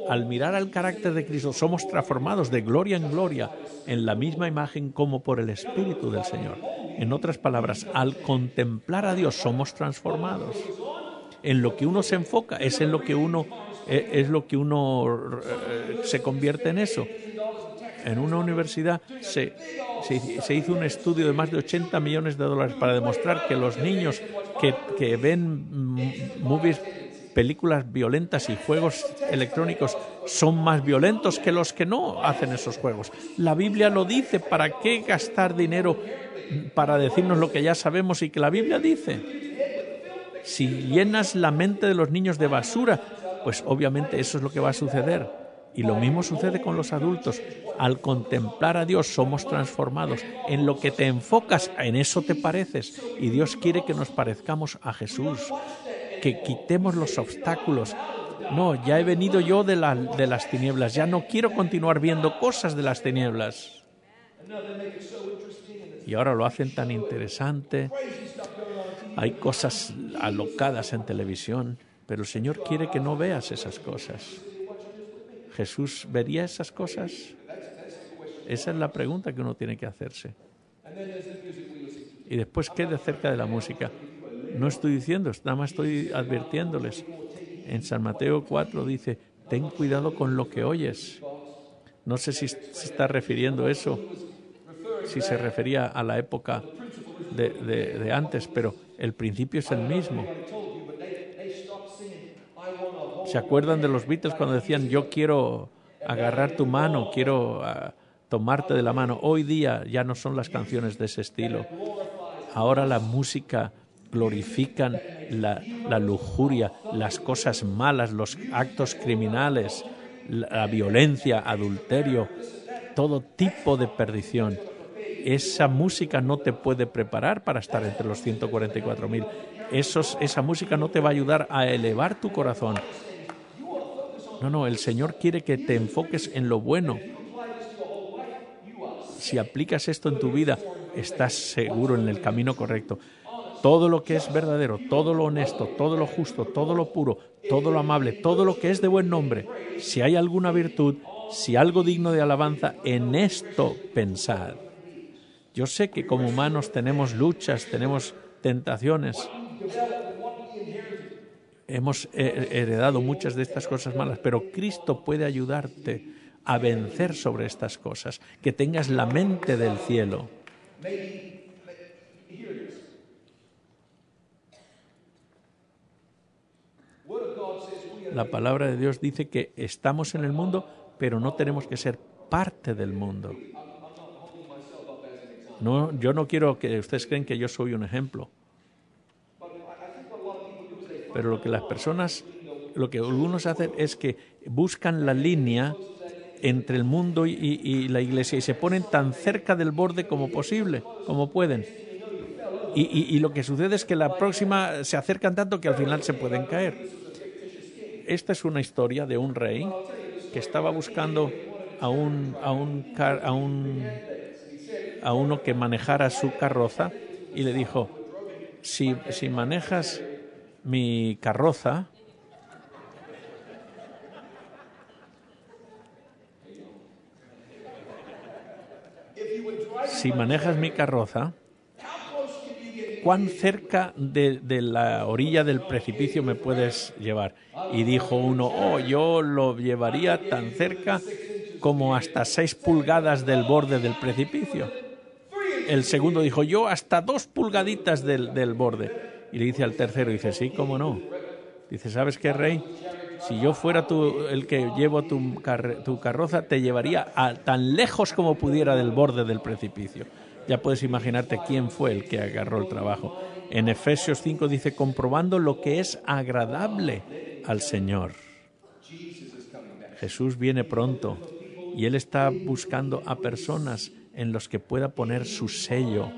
Al mirar al carácter de Cristo, somos transformados de gloria en gloria en la misma imagen como por el Espíritu del Señor. En otras palabras, al contemplar a Dios somos transformados. En lo que uno se enfoca es en lo que uno se convierte en eso. En una universidad se hizo un estudio de más de $80 millones para demostrar que los niños que ven películas violentas y juegos electrónicos son más violentos que los que no hacen esos juegos. La Biblia lo dice. ¿Para qué gastar dinero para decirnos lo que ya sabemos y que la Biblia dice? Si llenas la mente de los niños de basura, pues obviamente eso es lo que va a suceder. Y lo mismo sucede con los adultos. Al contemplar a Dios somos transformados. En lo que te enfocas, en eso te pareces. Y Dios quiere que nos parezcamos a Jesús, que quitemos los obstáculos. No, ya he venido yo de las tinieblas, ya no quiero continuar viendo cosas de las tinieblas. Y ahora lo hacen tan interesante. Hay cosas alocadas en televisión, pero el Señor quiere que no veas esas cosas. ¿Jesús vería esas cosas? Esa es la pregunta que uno tiene que hacerse. Y después, ¿qué de acerca de la música? No estoy diciendo, nada más estoy advirtiéndoles. En San Mateo 4 dice, ten cuidado con lo que oyes. No sé si se está refiriendo a eso, si se refería a la época de antes, pero el principio es el mismo. ¿Se acuerdan de los Beatles cuando decían, yo quiero agarrar tu mano, quiero tomarte de la mano? Hoy día ya no son las canciones de ese estilo. Ahora la música glorifican la lujuria, las cosas malas, los actos criminales, la violencia, adulterio, todo tipo de perdición. Esa música no te puede preparar para estar entre los 144.000. Esa música no te va a ayudar a elevar tu corazón. No, el Señor quiere que te enfoques en lo bueno. Si aplicas esto en tu vida, estás seguro en el camino correcto. Todo lo que es verdadero, todo lo honesto, todo lo justo, todo lo puro, todo lo amable, todo lo que es de buen nombre, si hay alguna virtud, si algo digno de alabanza, en esto pensad. Yo sé que como humanos tenemos luchas, tenemos tentaciones. Hemos heredado muchas de estas cosas malas, pero Cristo puede ayudarte a vencer sobre estas cosas, que tengas la mente del cielo. La palabra de Dios dice que estamos en el mundo, pero no tenemos que ser parte del mundo. No, yo no quiero que ustedes creen que yo soy un ejemplo. Pero lo que algunos hacen es que buscan la línea entre el mundo y la iglesia y se ponen tan cerca del borde como posible, como pueden. Y lo que sucede es que la próxima se acercan tanto que al final se pueden caer. Esta es una historia de un rey que estaba buscando a uno que manejara su carroza y le dijo, si manejas mi carroza, ¿cuán cerca de la orilla del precipicio me puedes llevar? Y dijo uno, yo lo llevaría tan cerca como hasta 6 pulgadas del borde del precipicio. El segundo dijo, yo hasta 2 pulgaditas del borde. Y le dice al tercero, dice, sí, cómo no. Dice, ¿sabes qué, rey? Si yo fuera el que llevo tu carroza, te llevaría tan lejos como pudiera del borde del precipicio. Ya puedes imaginarte quién fue el que agarró el trabajo. En Efesios 5 dice, comprobando lo que es agradable al Señor. Jesús viene pronto y Él está buscando a personas en los que pueda poner su sello,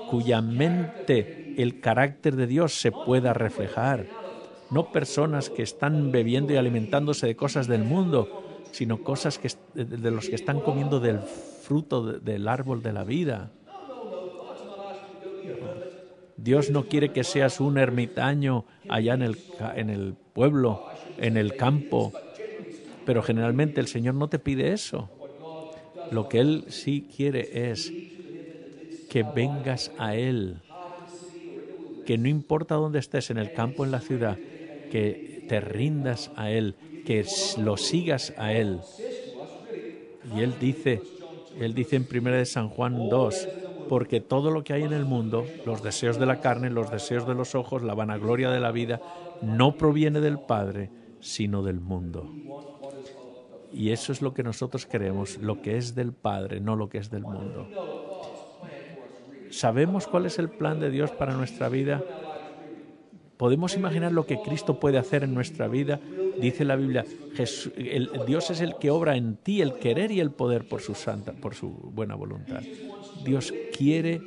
cuya mente el carácter de Dios se pueda reflejar. No personas que están bebiendo y alimentándose de cosas del mundo, sino cosas de los que están comiendo del fruto del árbol de la vida. Dios no quiere que seas un ermitaño allá en el pueblo, en el campo, pero generalmente el Señor no te pide eso. Lo que Él sí quiere es que vengas a Él, que no importa dónde estés, en el campo, en la ciudad, que te rindas a Él, que lo sigas a Él. Y Él dice en 1 de San Juan 2, porque todo lo que hay en el mundo, los deseos de la carne, los deseos de los ojos, la vanagloria de la vida, no proviene del Padre, sino del mundo. Y eso es lo que nosotros queremos, lo que es del Padre, no lo que es del mundo. ¿Sabemos cuál es el plan de Dios para nuestra vida? ¿Podemos imaginar lo que Cristo puede hacer en nuestra vida? Dice la Biblia, Dios es el que obra en ti el querer y el poder por su buena voluntad. Dios quiere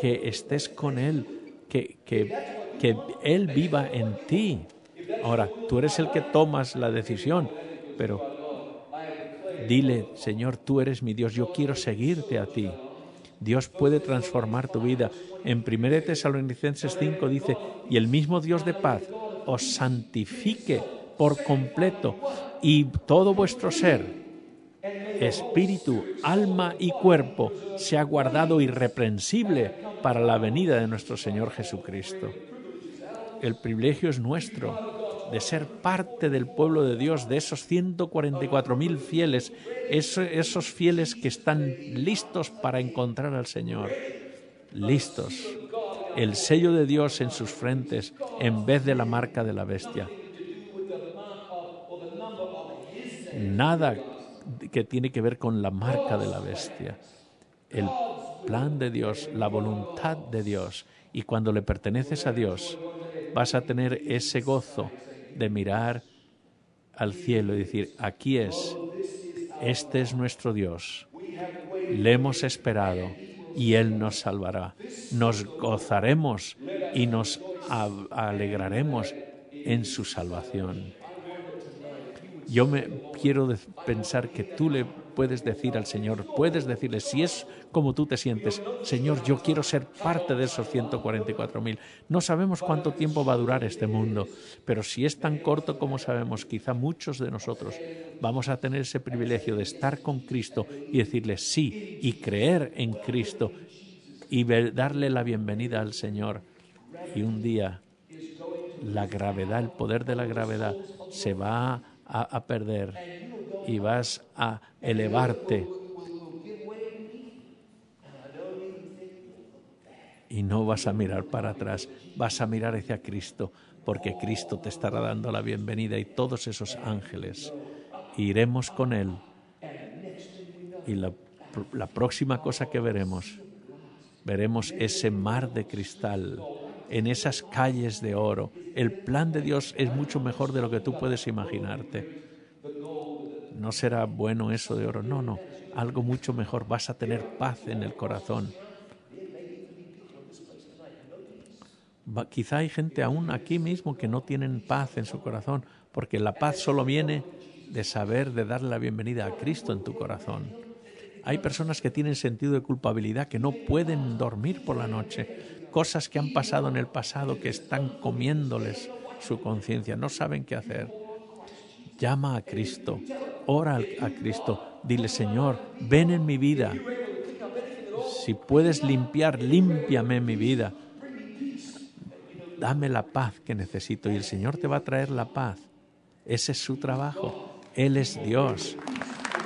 que estés con Él, que Él viva en ti. Ahora, tú eres el que tomas la decisión, pero dile, Señor, tú eres mi Dios, yo quiero seguirte a ti. Dios puede transformar tu vida. En 1 Tesalonicenses 5 dice, y el mismo Dios de paz os santifique por completo y todo vuestro ser, espíritu, alma y cuerpo, sea guardado irreprensible para la venida de nuestro Señor Jesucristo. El privilegio es nuestro de ser parte del pueblo de Dios, de esos 144.000 fieles, esos fieles que están listos para encontrar al Señor, listos. El sello de Dios en sus frentes en vez de la marca de la bestia. Nada que tiene que ver con la marca de la bestia. El plan de Dios, la voluntad de Dios. Y cuando le perteneces a Dios, vas a tener ese gozo de mirar al cielo y decir, aquí es, este es nuestro Dios, le hemos esperado y Él nos salvará. Nos gozaremos y nos alegraremos en su salvación. Yo me quiero pensar que tú le puedes decir al Señor, puedes decirle, si es como tú te sientes, Señor, yo quiero ser parte de esos 144.000. No sabemos cuánto tiempo va a durar este mundo, pero si es tan corto como sabemos, quizá muchos de nosotros vamos a tener ese privilegio de estar con Cristo y decirle sí y creer en Cristo y darle la bienvenida al Señor. Y un día la gravedad, el poder de la gravedad se va a perder y vas a elevarte y no vas a mirar para atrás, vas a mirar hacia Cristo, porque Cristo te estará dando la bienvenida y todos esos ángeles. Iremos con Él y la próxima cosa que veremos ese mar de cristal en esas calles de oro. El plan de Dios es mucho mejor de lo que tú puedes imaginarte. No será bueno eso de oro, no, algo mucho mejor. Vas a tener paz en el corazón. Quizá hay gente aún aquí mismo que no tienen paz en su corazón, porque la paz solo viene de saber, de darle la bienvenida a Cristo en tu corazón. Hay personas que tienen sentido de culpabilidad, que no pueden dormir por la noche, cosas que han pasado en el pasado que están comiéndoles su conciencia, no saben qué hacer. Llama a Cristo, ora a Cristo, dile: Señor, ven en mi vida. Si puedes limpiar, límpiame mi vida. Dame la paz que necesito, y el Señor te va a traer la paz. Ese es su trabajo. Él es Dios.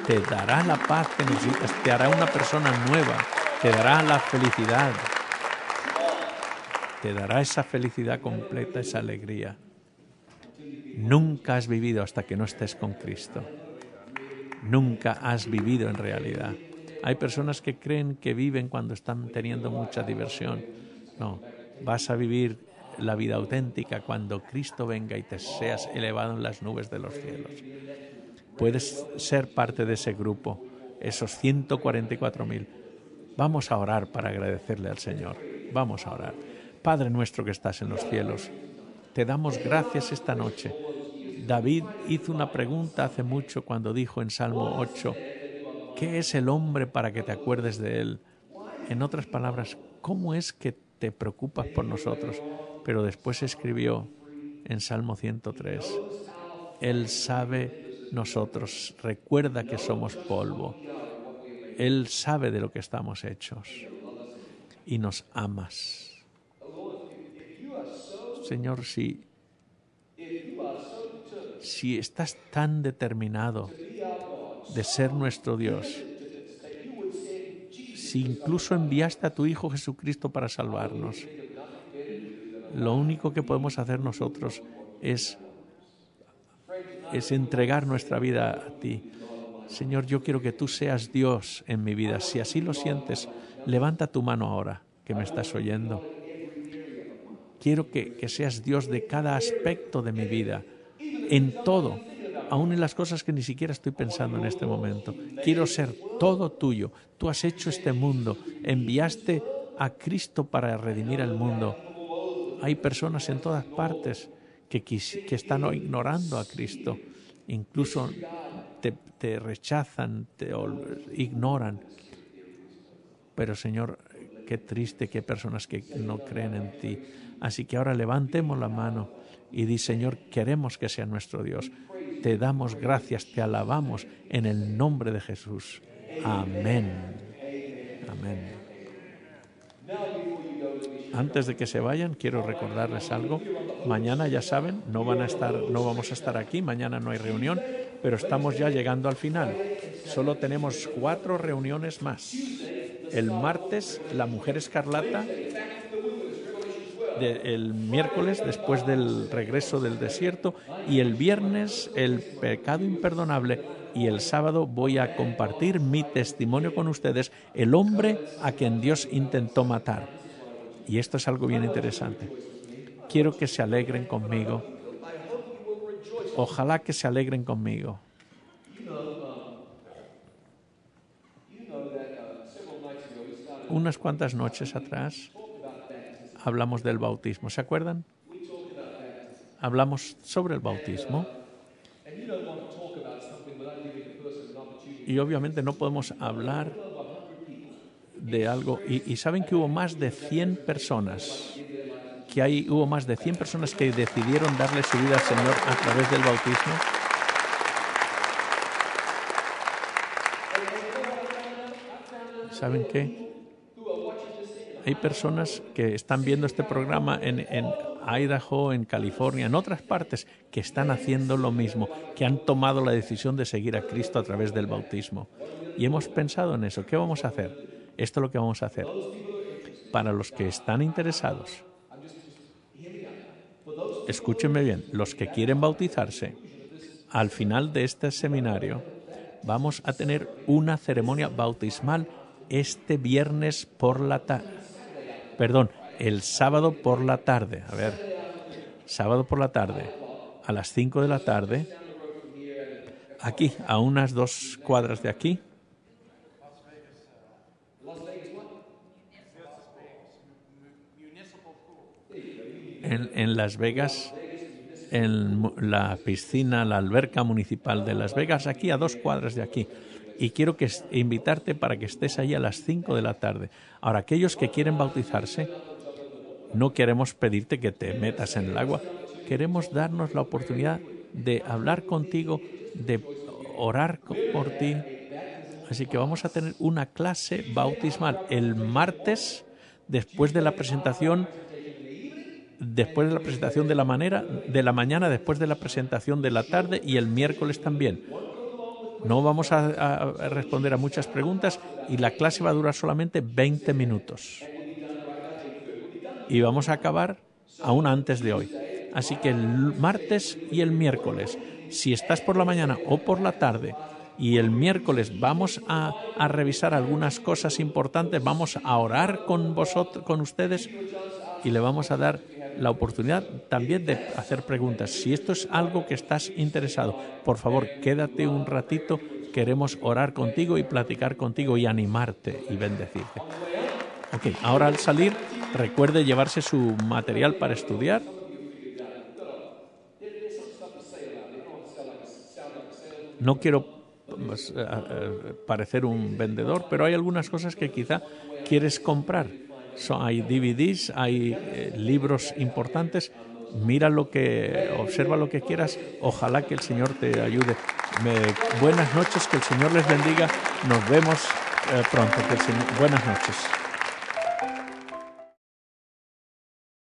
Te dará la paz que necesitas, te hará una persona nueva, te dará la felicidad, te dará esa felicidad completa, esa alegría. Nunca has vivido hasta que no estés con Cristo. Nunca has vivido en realidad. Hay personas que creen que viven cuando están teniendo mucha diversión. No, vas a vivir la vida auténtica cuando Cristo venga y te seas elevado en las nubes de los cielos. Puedes ser parte de ese grupo, esos 144.000. Vamos a orar para agradecerle al Señor. Vamos a orar. Padre nuestro que estás en los cielos, te damos gracias esta noche. David hizo una pregunta hace mucho cuando dijo en Salmo 8, ¿qué es el hombre para que te acuerdes de él? En otras palabras, ¿cómo es que te preocupas por nosotros? Pero después escribió en Salmo 103, Él sabe nosotros, recuerda que somos polvo. Él sabe de lo que estamos hechos y nos amas. Señor, si estás tan determinado de ser nuestro Dios, si incluso enviaste a tu Hijo Jesucristo para salvarnos, lo único que podemos hacer nosotros es entregar nuestra vida a ti. Señor, yo quiero que tú seas Dios en mi vida. Si así lo sientes, levanta tu mano ahora, que me estás oyendo. Quiero que seas Dios de cada aspecto de mi vida, en todo, aún en las cosas que ni siquiera estoy pensando en este momento. Quiero ser todo tuyo. Tú has hecho este mundo, enviaste a Cristo para redimir al mundo. Hay personas en todas partes que están ignorando a Cristo, incluso te rechazan, te ignoran. Pero Señor, qué triste que hay personas que no creen en ti. Así que ahora levantemos la mano y di: Señor, queremos que sea nuestro Dios. Te damos gracias, te alabamos en el nombre de Jesús. Amén. Amén. Antes de que se vayan, quiero recordarles algo. Mañana, ya saben, no vamos a estar aquí, mañana no hay reunión, pero estamos ya llegando al final. Solo tenemos 4 reuniones más. El martes, la Mujer Escarlata, el miércoles, después del regreso del desierto, y el viernes, el pecado imperdonable, y el sábado voy a compartir mi testimonio con ustedes, el hombre a quien Dios intentó matar. Y esto es algo bien interesante. Quiero que se alegren conmigo. Ojalá que se alegren conmigo. Unas cuantas noches atrás hablamos del bautismo, ¿se acuerdan? Hablamos sobre el bautismo. Y obviamente no podemos hablar de algo. Y saben que hubo más de 100 personas, hubo más de 100 personas que decidieron darle su vida al Señor a través del bautismo. ¿Saben qué? Hay personas que están viendo este programa en Idaho, en California, en otras partes, que están haciendo lo mismo, que han tomado la decisión de seguir a Cristo a través del bautismo. Y hemos pensado en eso. ¿Qué vamos a hacer? Esto es lo que vamos a hacer. Para los que están interesados, escúchenme bien, los que quieren bautizarse, al final de este seminario vamos a tener una ceremonia bautismal este viernes por la tarde. Perdón, el sábado por la tarde. A ver, sábado por la tarde, a las 5 de la tarde, aquí, a unas 2 cuadras de aquí. en Las Vegas, en la piscina, la alberca municipal de Las Vegas, aquí a 2 cuadras de aquí. Y quiero invitarte para que estés ahí a las 5 de la tarde. Ahora, aquellos que quieren bautizarse, no queremos pedirte que te metas en el agua. Queremos darnos la oportunidad de hablar contigo, de orar por ti. Así que vamos a tener una clase bautismal el martes después de la presentación de la mañana, después de la presentación de la tarde, y el miércoles también. No vamos a responder a muchas preguntas y la clase va a durar solamente 20 minutos. Y vamos a acabar aún antes de hoy. Así que el martes y el miércoles, si estás por la mañana o por la tarde, y el miércoles vamos a revisar algunas cosas importantes, vamos a orar con ustedes, y le vamos a dar la oportunidad también de hacer preguntas. Si esto es algo que estás interesado, por favor, quédate un ratito. Queremos orar contigo y platicar contigo y animarte y bendecirte. Ok, ahora al salir, recuerde llevarse su material para estudiar. No quiero parecer un vendedor, pero hay algunas cosas que quizá quieres comprar. Hay DVDs, hay libros importantes. Mira observa lo que quieras. Ojalá que el Señor te ayude. Buenas noches, que el Señor les bendiga. Nos vemos pronto. Buenas noches.